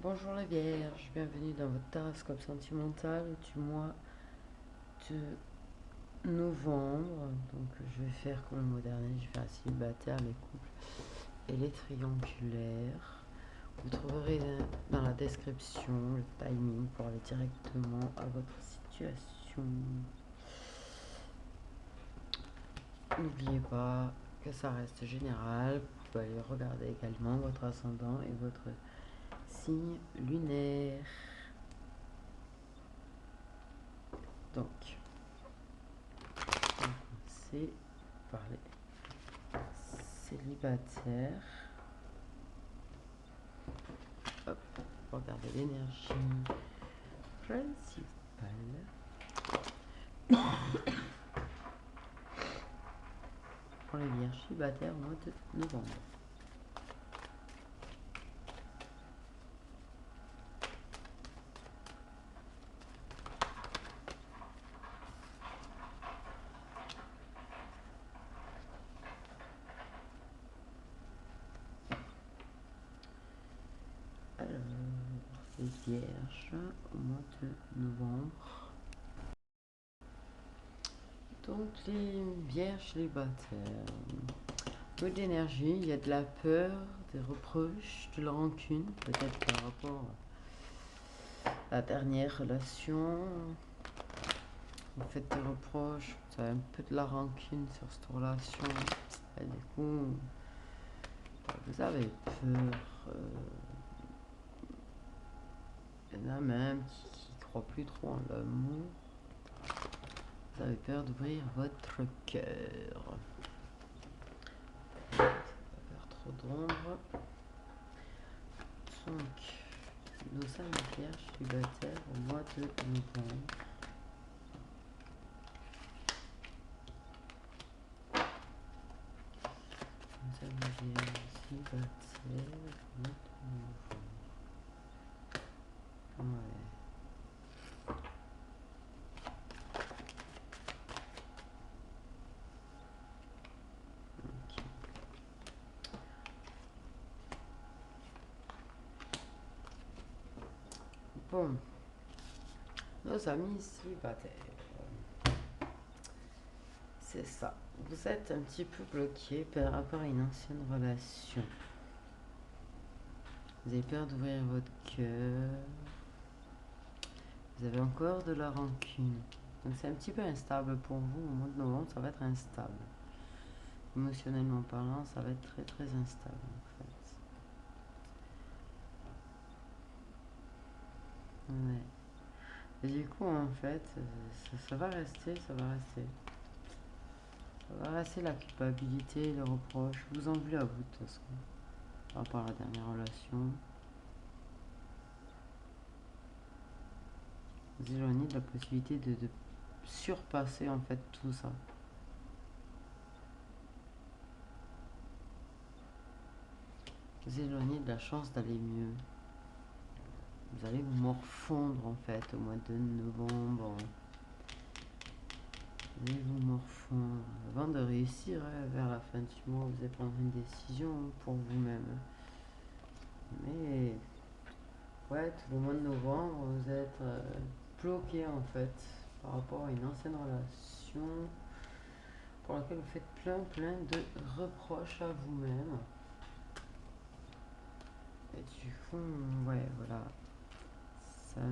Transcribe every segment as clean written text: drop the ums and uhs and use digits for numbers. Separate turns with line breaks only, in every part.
Bonjour les Vierges, bienvenue dans votre horoscope sentimental du mois de novembre. Donc je vais faire comme le mois dernier, je vais faire célibataire, les couples et les triangulaires. Vous trouverez dans la description le timing pour aller directement à votre situation. N'oubliez pas que ça reste général. Vous pouvez aller regarder également votre ascendant et votre signe lunaire. Donc, on va commencer par les célibataires. Hop, regardez l'énergie principale. Pour les vierges célibataires au mois de novembre. Alors, les vierges au mois de novembre. Donc les vierges célibataires. Peu d'énergie, il y a de la peur, des reproches, de la rancune, peut-être par rapport à la dernière relation. Vous faites des reproches, vous avez un peu de la rancune sur cette relation. Et du coup, vous avez peur. Il y en a même qui ne croient plus trop en l'amour. Vous avez peur d'ouvrir votre cœur. Ça va faire trop d'ombre. Donc, nous sommes vierges célibataires au mois de novembre. Nous sommes vierges célibataires au mois de novembre. Ouais. Ok. Bon, nos amis célibataires. C'est ça. Vous êtes un petit peu bloqué par rapport à une ancienne relation. Vous avez peur d'ouvrir votre cœur. Vous avez encore de la rancune. Donc c'est un petit peu instable pour vous. Au mois de novembre, ça va être instable. Émotionnellement parlant, ça va être très très instable en fait. Ouais. Et du coup, en fait, ça va rester, ça va rester. Ça va rester la culpabilité, le reproche. Vous en voulez à vous de toute façon. Par rapport à la dernière relation. Vous éloignez de la possibilité de surpasser en fait tout ça. Vous éloignez de la chance d'aller mieux. Vous allez vous morfondre en fait au mois de novembre. Vous allez vous morfondre. Avant de réussir vers la fin du mois, vous allez prendre une décision pour vous-même. Mais ouais, tout le mois de novembre, vous êtes bloqué en fait par rapport à une ancienne relation pour laquelle vous faites plein de reproches à vous-même. Et du coup, ouais, voilà. Ça...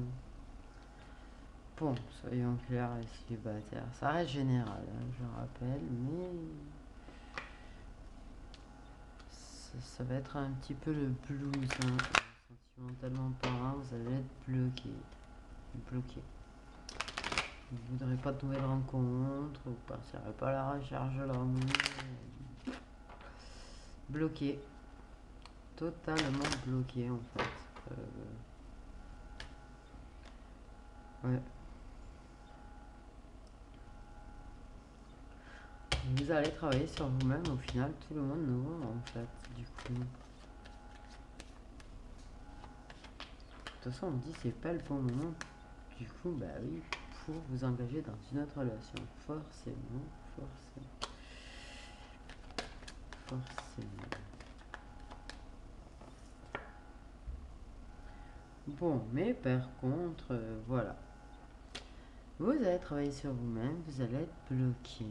Bon, soyons clairs, les célibataires. Ça reste général, hein, je rappelle, mais ça va être un petit peu le blues, hein. Sentimentalement parlant, vous allez être bloqué. Bloqué. Vous ne voudrez pas de nouvelles rencontres, vous ne partirez pas à la recherche de l'amour. Bloqué. Totalement bloqué en fait. Ouais. Vous allez travailler sur vous-même au final tout le mois de novembre en fait, du coup. De toute façon, on me dit c'est pas le bon moment. Du coup, bah oui, pour vous engager dans une autre relation. Forcément, forcément. Bon, mais par contre, voilà. Vous allez travailler sur vous-même, vous allez être bloqué.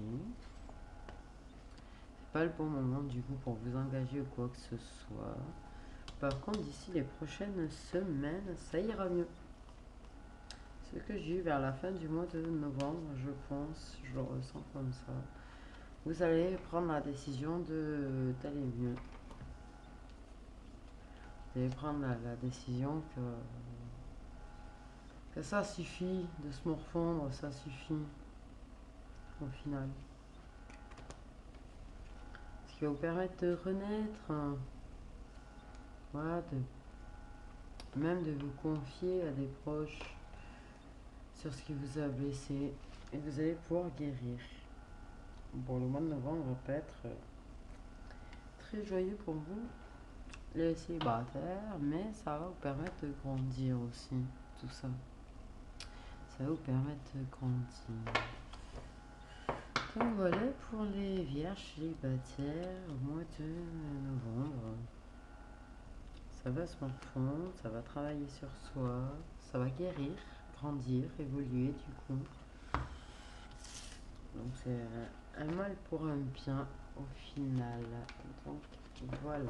C'est pas le bon moment du coup pour vous engager ou quoi que ce soit. Par contre, d'ici les prochaines semaines, ça ira mieux. Ce que j'ai eu vers la fin du mois de novembre, je pense, je le ressens comme ça. Vous allez prendre la décision d'aller mieux. Vous allez prendre la décision que ça suffit de se morfondre, ça suffit au final. Ce qui va vous permettre de renaître, hein. Voilà, même de vous confier à des proches sur ce qui vous a blessé et vous allez pouvoir guérir. Bon, le mois de novembre va pas être très joyeux pour vous, les célibataires, mais ça va vous permettre de grandir aussi, tout ça. Ça va vous permettre de grandir. Donc voilà pour les vierges célibataires au mois de novembre. Ça va se morfondre, ça va travailler sur soi, ça va guérir, grandir, évoluer du coup. Donc c'est un mal pour un bien au final. Donc voilà.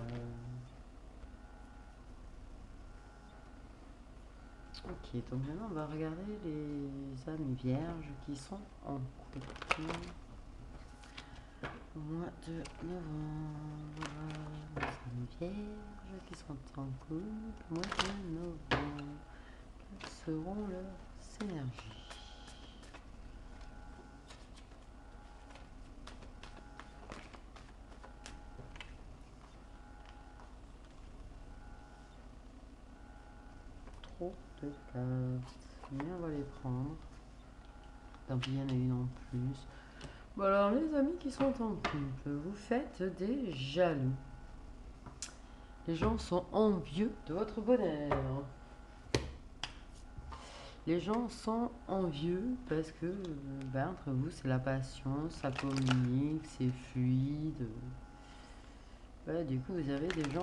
Ok, donc maintenant on va regarder les âmes vierges qui sont en couple au mois de novembre. Les âmes vierges qui sont en couple au mois de novembre. Quelles seront leurs énergies? Trop de cartes. Mais on va les prendre. Tant pis, il y en a une en plus. Bon alors les amis qui sont en couple, vous faites des jaloux. Les gens sont envieux de votre bonheur. Les gens sont envieux parce que entre vous c'est la passion, ça communique, c'est fluide. Ouais, du coup vous avez des gens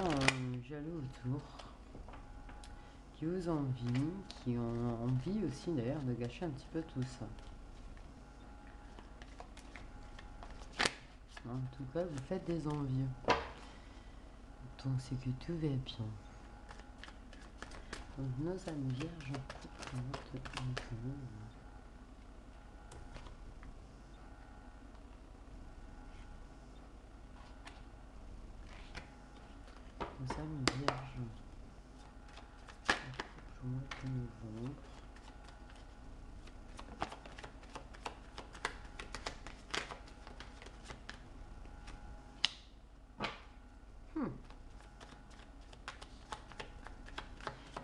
jaloux autour qui vous envient, qui ont envie aussi d'ailleurs de gâcher un petit peu tout ça. En tout cas vous faites des envieux. Donc c'est que tout va bien. Donc nos amis vierges en couple. Nos amis vierges en couple au mois de novembre.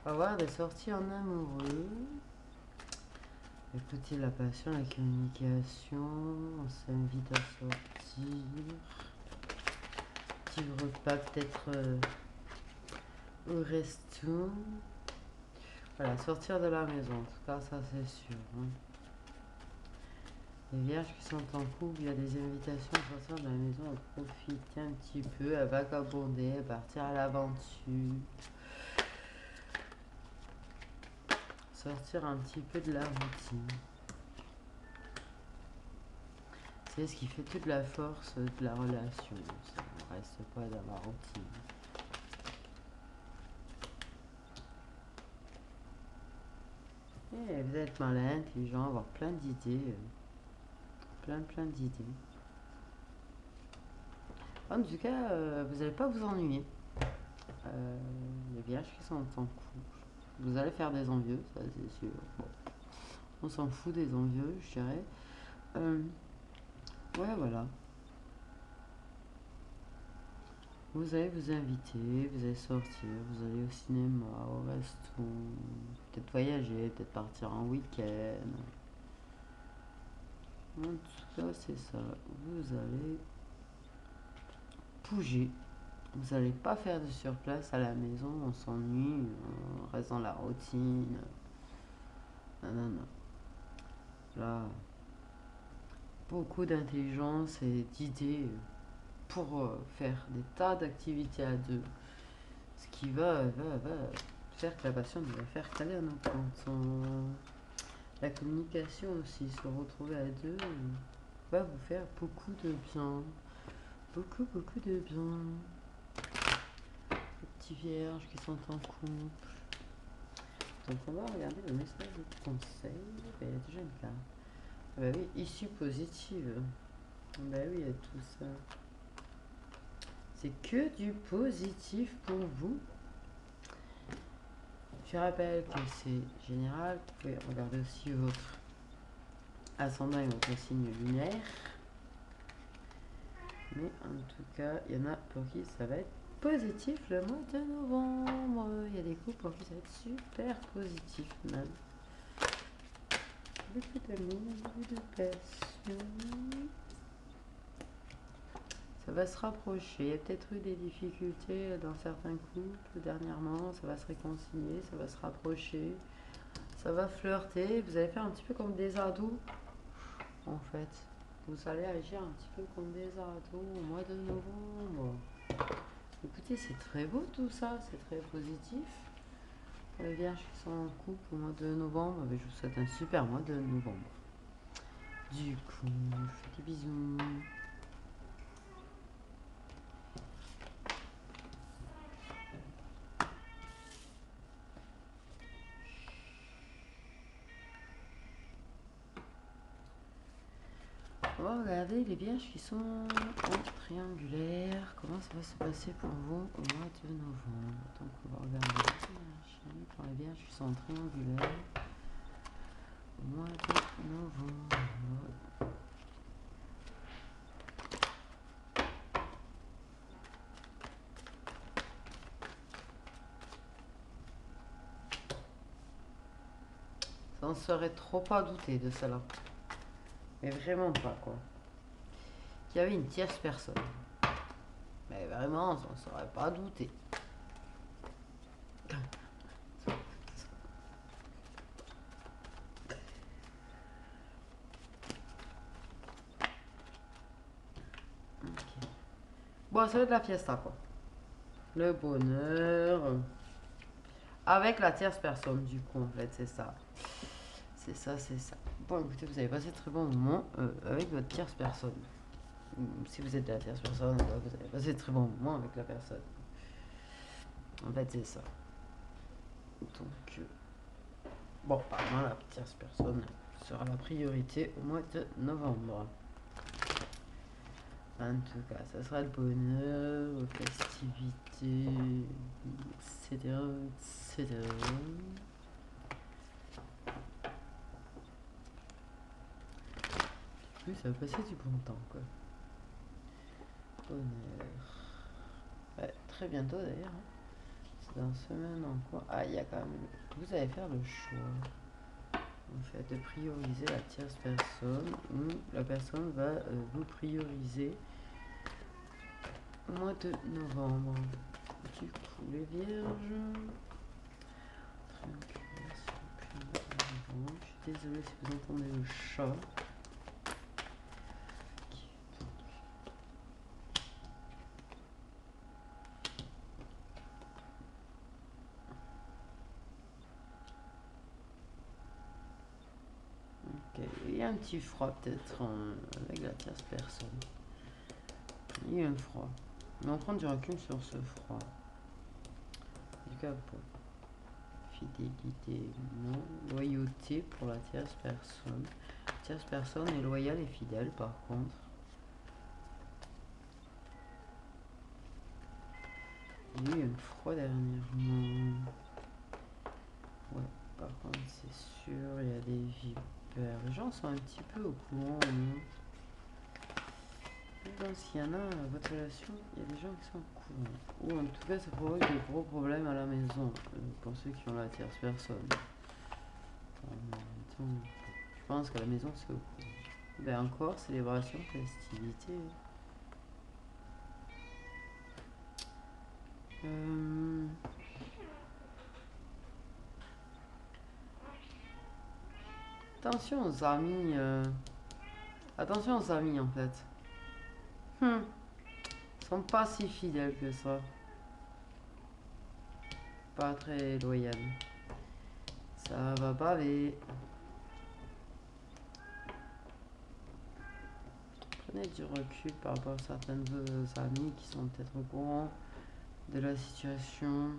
On va voir des sorties en amoureux. Écoutez la passion, la communication, on s'invite à sortir. Petit repas peut-être au resto. Voilà, sortir de la maison, en tout cas ça c'est sûr. Hein. Les vierges qui sont en couple, il y a des invitations à sortir de la maison, à profiter un petit peu, à vagabonder, à partir à l'aventure. Sortir un petit peu de la routine. C'est ce qui fait toute la force de la relation. Ça ne reste pas dans la routine. Et vous êtes malin, intelligent, avoir plein d'idées. Plein d'idées. En tout cas, vous n'allez pas vous ennuyer. Les vierges qui sont en couple. Vous allez faire des envieux, ça c'est sûr. Bon. On s'en fout des envieux, je dirais. Ouais, voilà. Vous allez vous inviter, vous allez sortir, vous allez au cinéma, au resto, peut-être voyager, peut-être partir en week-end. En tout cas, c'est ça. Vous allez bouger. Vous n'allez pas faire de surplace à la maison, on s'ennuie, on reste dans la routine. Non. Là, beaucoup d'intelligence et d'idées pour faire des tas d'activités à deux. Ce qui va Certes, la passion va faire caler un autre compte. La communication aussi, se retrouver à deux, va vous faire beaucoup de bien. Beaucoup de bien. Les petits vierges qui sont en couple. Donc on va regarder le message de conseil. Il y a déjà une carte. Ah bah oui, issue positive. Bah oui, il y a tout ça. C'est que du positif pour vous. Je rappelle que c'est général. Vous pouvez regarder aussi votre ascendant et votre signe lunaire. Mais en tout cas, il y en a pour qui ça va être positif le mois de novembre. Il y a des couples pour qui ça va être super positif même. Beaucoup d'amour, beaucoup de passion. Ça va se rapprocher. Il y a peut-être eu des difficultés dans certains couples dernièrement. Ça va se réconcilier, ça va se rapprocher. Ça va flirter. Vous allez faire un petit peu comme des ados. En fait. Vous allez agir un petit peu comme des ados au mois de novembre. Écoutez, c'est très beau tout ça. C'est très positif. Les vierges qui sont en couple au mois de novembre, je vous souhaite un super mois de novembre. Du coup, je fais des bisous. On va regarder les vierges qui sont en triangulaire. Comment ça va se passer pour vous au mois de novembre? Donc on va regarder les pour les vierges qui sont en triangulaire au mois de novembre. Ça en serait trop pas douter de cela. Mais vraiment pas quoi. Qu'il y avait une tierce personne. Mais vraiment, on s'en serait pas douté. Okay. Bon, ça va être la fiesta quoi. Le bonheur. Avec la tierce personne du coup en fait, c'est ça. C'est ça, c'est ça. Bon écoutez, vous avez passé un très bon moment avec votre tierce personne. Si vous êtes de la tierce personne, vous avez passé un très bon moment avec la personne. En fait, c'est ça. Donc, bon, apparemment, la tierce personne sera la priorité au mois de novembre. En tout cas, ça sera le bonheur, aux festivités, etc. etc. Oui, ça va passer du bon temps, quoi. Bonheur. Ouais, très bientôt d'ailleurs. C'est dans semaine en quoi? Ah, il y a quand même. Vous allez faire le choix. En fait, de prioriser la tierce personne ou la personne va vous prioriser au mois de novembre. Du coup, les vierges. Je suis désolée si vous entendez le chat. Il y a un petit froid peut-être avec la tierce personne. Il y a un froid. Mais on prend du recul sur ce froid. En tout cas pour fidélité, non. Loyauté pour la tierce personne. La tierce personne est loyale et fidèle par contre. Il y a eu un froid dernièrement. Ouais, par contre c'est sûr, il y a des vipères. Les gens sont un petit peu au courant. S'il y en a votre relation, il y a des gens qui sont au courant. Ou en tout cas, ça provoque des gros problèmes à la maison pour ceux qui ont la tierce personne. Je pense qu'à la maison, c'est au courant. Ben encore, célébration, festivité. Attention aux amis. Attention aux amis en fait. Ils sont pas si fidèles que ça. pas très loyal. Ça va baver. Prenez du recul par rapport à certains de vos amis qui sont peut-être au courant de la situation.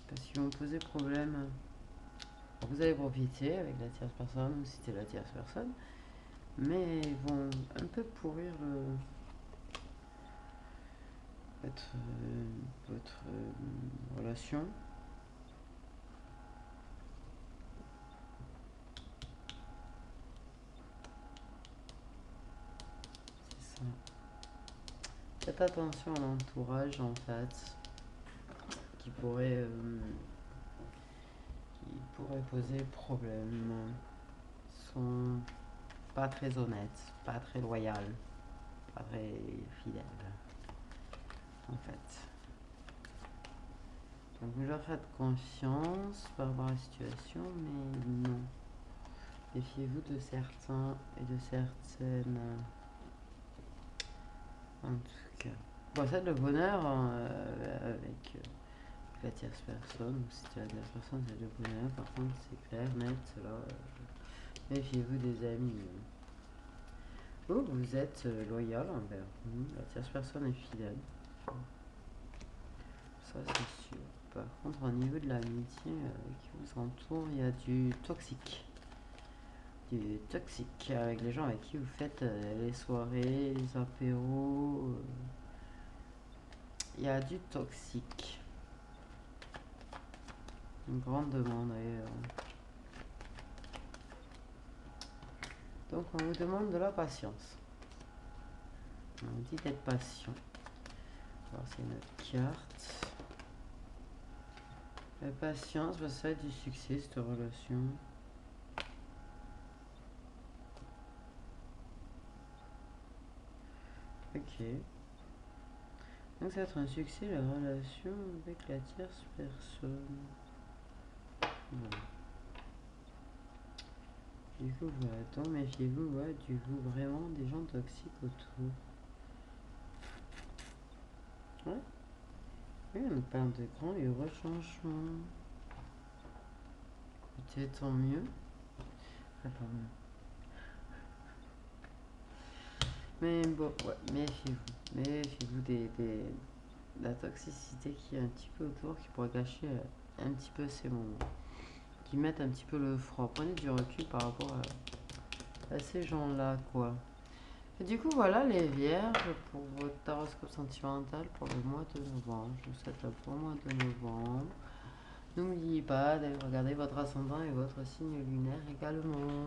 Parce qu'ils vont poser problème. Vous allez profiter avec la tierce personne, ou si c'était la tierce personne. Mais ils vont un peu pourrir votre relation. C'est ça. Faites attention à l'entourage en fait, qui pourrait poser problème. Ils sont pas très honnêtes, pas très loyaux, pas très fidèles en fait. Donc vous leur faites confiance par rapport à la situation, mais non. Méfiez-vous de certains et de certaines. En tout cas. Bon, ça, le bonheur avec la tierce personne, ou si c'est la tierce personne, c'est le bonheur. Par contre, c'est clair, net, là. Méfiez-vous des amis. Vous êtes loyal envers la tierce personne est fidèle. Ça, c'est sûr. Par contre, au niveau de l'amitié qui vous entoure, il y a du toxique. Du toxique avec les gens avec qui vous faites les soirées, les apéros. Il y a du toxique. Une grande demande d'ailleurs. Donc on vous demande de la patience. On vous dit d'être patient. Alors c'est notre carte. La patience, ça va être du succès cette relation. Ok. Donc ça va être un succès la relation avec la tierce personne. Bon. Du coup, voilà, méfiez-vous, ouais, du coup, vraiment des gens toxiques autour. Ouais. Oui, on parle de grands et heureux changements. Écoutez, tant mieux. Mais bon, ouais, méfiez-vous. Méfiez-vous de la toxicité qui est un petit peu autour, qui pourrait gâcher un petit peu ces moments. Qui mettent un petit peu le froid. Prenez du recul par rapport à ces gens-là, quoi. Et du coup, voilà les vierges pour votre horoscope sentimental pour le mois de novembre. Je vous souhaite le bon mois de novembre. N'oubliez pas d'aller regarder votre ascendant et votre signe lunaire également.